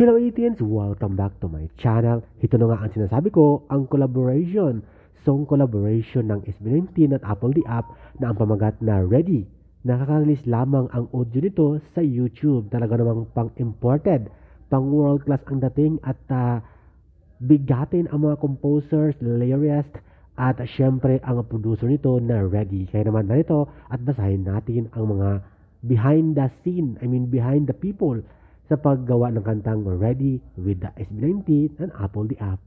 Hello Etians! Welcome back to my channel. Ito na nga ang sinasabi ko, ang collaboration. Song collaboration ng SB19 at Apple the App na ang pamagat na Ready. Nakaka-release lamang ang audio nito sa YouTube. Talaga namang pang-imported, pang-world class ang dating at bigatin ang mga composers, lyricists, at syempre ang producer nito na Ready. Kaya naman narito at basahin natin ang mga behind the scene, behind the people sa paggawa ng kantang Ready with the SB19 and Apple the App.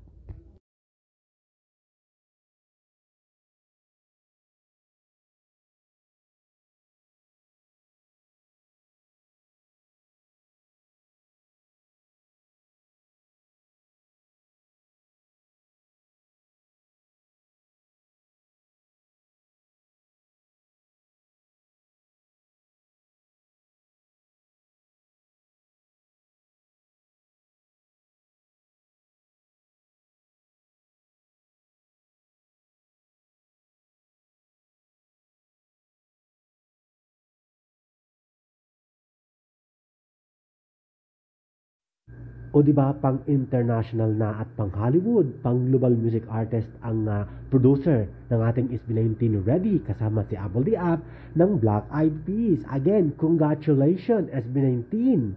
O di ba pang international na at pang Hollywood, pang global music artist ang producer ng ating SB19 Ready kasama si Apple the App ng Black Eyed Peas. Again, congratulations SB19